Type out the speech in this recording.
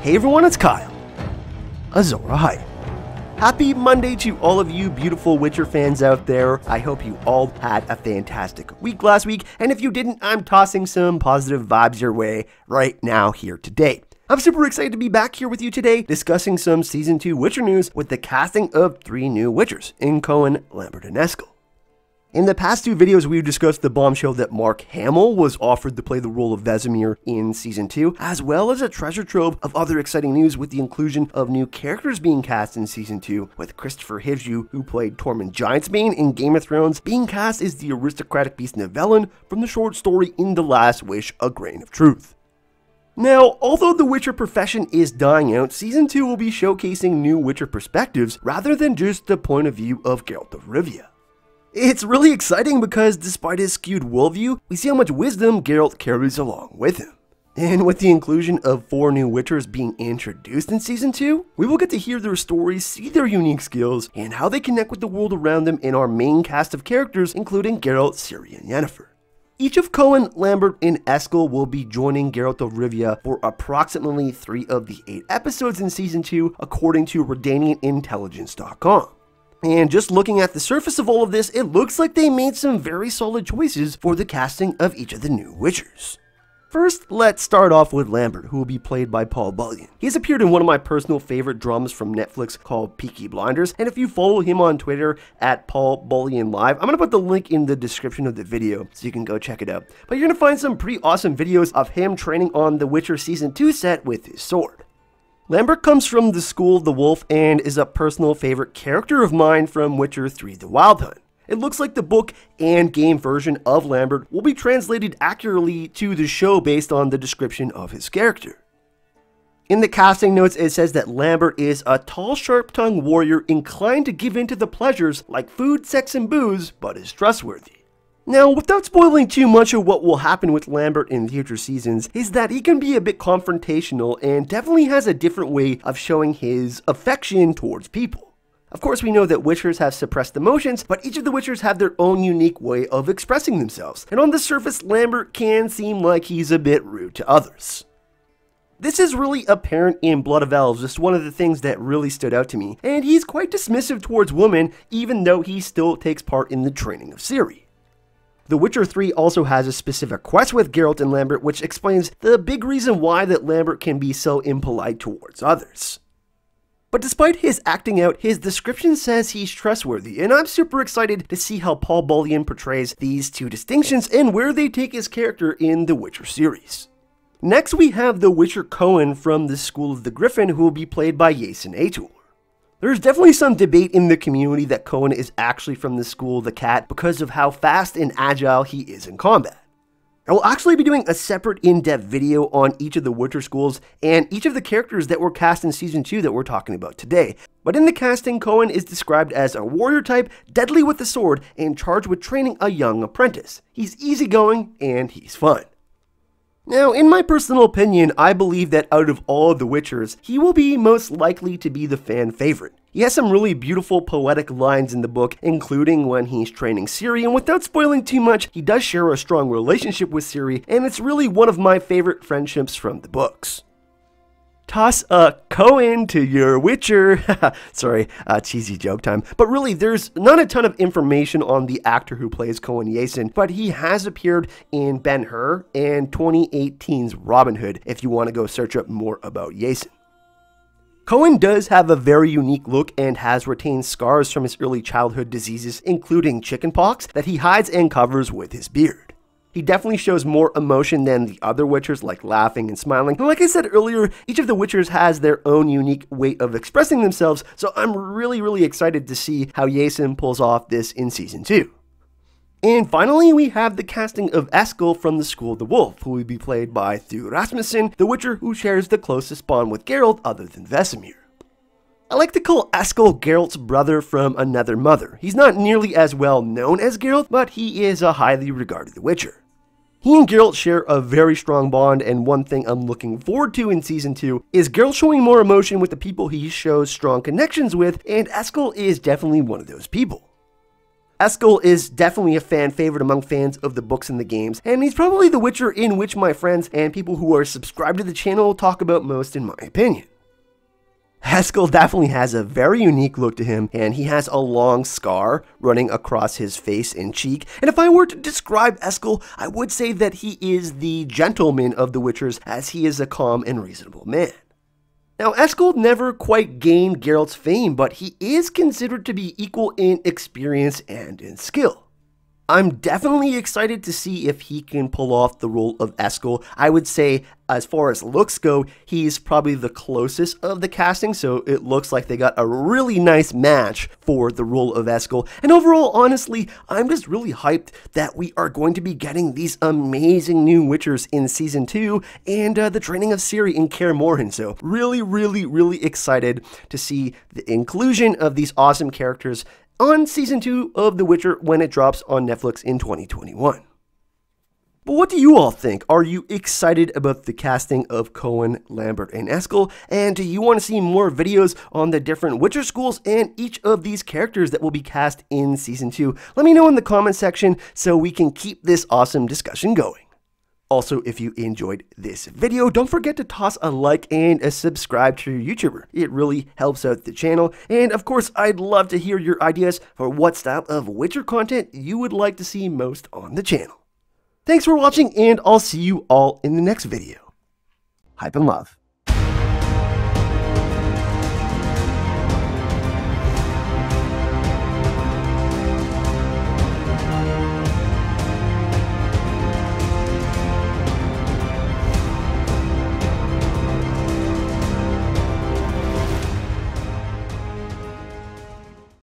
Hey everyone, it's Kyle. Azora Hype. Happy Monday to all of you beautiful Witcher fans out there. I hope you all had a fantastic week last week, and if you didn't, I'm tossing some positive vibes your way right now here today. I'm super excited to be back here with you today, discussing some Season 2 Witcher news with the casting of 3 new Witchers in Coen, Lambert, and Eskel. In the past 2 videos, we've discussed the bombshell that Hamill was offered to play the role of Vesemir in Season 2, as well as a treasure trove of other exciting news with the inclusion of new characters being cast in Season 2, with Christopher Hivju, who played Tormund Giantsbane in Game of Thrones, being cast as the aristocratic beast Nivellen from the short story In the Last Wish, A Grain of Truth. Now, although the Witcher profession is dying out, Season 2 will be showcasing new Witcher perspectives rather than just the point of view of Geralt of Rivia. It's really exciting because despite his skewed worldview, we see how much wisdom Geralt carries along with him. And with the inclusion of 4 new Witchers being introduced in Season 2, we will get to hear their stories, see their unique skills, and how they connect with the world around them in our main cast of characters, including Geralt, Ciri, and Yennefer. Each of Coen, Lambert, and Eskel will be joining Geralt of Rivia for approximately 3 of the 8 episodes in Season 2, according to RedenianIntelligence.com. And just looking at the surface of all of this, it looks like they made some very solid choices for the casting of each of the new Witchers. First, let's start off with Lambert, who will be played by Paul Bullion. He's appeared in one of my personal favorite dramas from Netflix called Peaky Blinders, and if you follow him on Twitter at Paul Bullion Live, I'm going to put the link in the description of the video so you can go check it out. But you're going to find some pretty awesome videos of him training on the Witcher Season 2 set with his sword. Lambert comes from the School of the Wolf and is a personal favorite character of mine from Witcher 3: The Wild Hunt. It looks like the book and game version of Lambert will be translated accurately to the show based on the description of his character. In the casting notes, it says that Lambert is a tall, sharp-tongued warrior inclined to give in to the pleasures like food, sex, and booze, but is trustworthy. Now, without spoiling too much of what will happen with Lambert in future seasons, is that he can be a bit confrontational and definitely has a different way of showing his affection towards people. Of course, we know that Witchers have suppressed emotions, but each of the Witchers have their own unique way of expressing themselves, and on the surface, Lambert can seem like he's a bit rude to others. This is really apparent in Blood of Elves, just one of the things that really stood out to me, and he's quite dismissive towards women, even though he still takes part in the training of Ciri. The Witcher 3 also has a specific quest with Geralt and Lambert, which explains the big reason why that Lambert can be so impolite towards others. But despite his acting out, his description says he's trustworthy, and I'm super excited to see how Paul Bullion portrays these 2 distinctions and where they take his character in the Witcher series. Next, we have the Witcher Coen from the School of the Griffin, who will be played by Jason Atul. There's definitely some debate in the community that Coen is actually from the School of the Cat because of how fast and agile he is in combat. I will actually be doing a separate in-depth video on each of the Witcher schools and each of the characters that were cast in Season 2 that we're talking about today. But in the casting, Coen is described as a warrior type, deadly with the sword, and charged with training a young apprentice. He's easygoing and he's fun. Now, in my personal opinion, I believe that out of all of the Witchers, he will be most likely to be the fan favorite. He has some really beautiful poetic lines in the book, including when he's training Ciri, and without spoiling too much, he does share a strong relationship with Ciri, and it's really one of my favorite friendships from the books. Toss a Coen to your Witcher. Sorry, cheesy joke time. But really, there's not a ton of information on the actor who plays Coen Yason, but he has appeared in Ben-Hur and 2018's Robin Hood, if you want to go search up more about Yason. Coen does have a very unique look and has retained scars from his early childhood diseases, including chickenpox, that he hides and covers with his beard. He definitely shows more emotion than the other Witchers, like laughing and smiling. And like I said earlier, each of the Witchers has their own unique way of expressing themselves, so I'm really excited to see how Yason pulls off this in Season 2. And finally, we have the casting of Eskel from the School of the Wolf, who will be played by Thu Rasmussen, the Witcher who shares the closest bond with Geralt other than Vesemir. I like to call Eskel Geralt's brother from another mother. He's not nearly as well known as Geralt, but he is a highly regarded Witcher. He and Geralt share a very strong bond, and one thing I'm looking forward to in Season 2 is Geralt showing more emotion with the people he shows strong connections with, and Eskel is definitely one of those people. Eskel is definitely a fan favorite among fans of the books and the games, and he's probably the Witcher in which my friends and people who are subscribed to the channel talk about most in my opinion. Eskel definitely has a very unique look to him, and he has a long scar running across his face and cheek. And if I were to describe Eskel, I would say that he is the gentleman of the Witchers, as he is a calm and reasonable man. Now, Eskel never quite gained Geralt's fame, but he is considered to be equal in experience and in skill. I'm definitely excited to see if he can pull off the role of Eskel. I would say, as far as looks go, he's probably the closest of the casting, so it looks like they got a really nice match for the role of Eskel. And overall, honestly, I'm just really hyped that we are going to be getting these amazing new Witchers in Season 2 and the training of Ciri in Kaer Morhen. So really excited to see the inclusion of these awesome characters on Season 2 of The Witcher when it drops on Netflix in 2021. But what do you all think? Are you excited about the casting of Coen, Lambert, and Eskel? And do you want to see more videos on the different Witcher schools and each of these characters that will be cast in Season 2? Let me know in the comment section so we can keep this awesome discussion going. Also, if you enjoyed this video, don't forget to toss a like and a subscribe to your YouTuber. It really helps out the channel. And of course, I'd love to hear your ideas for what style of Witcher content you would like to see most on the channel. Thanks for watching, and I'll see you all in the next video. Hype and love.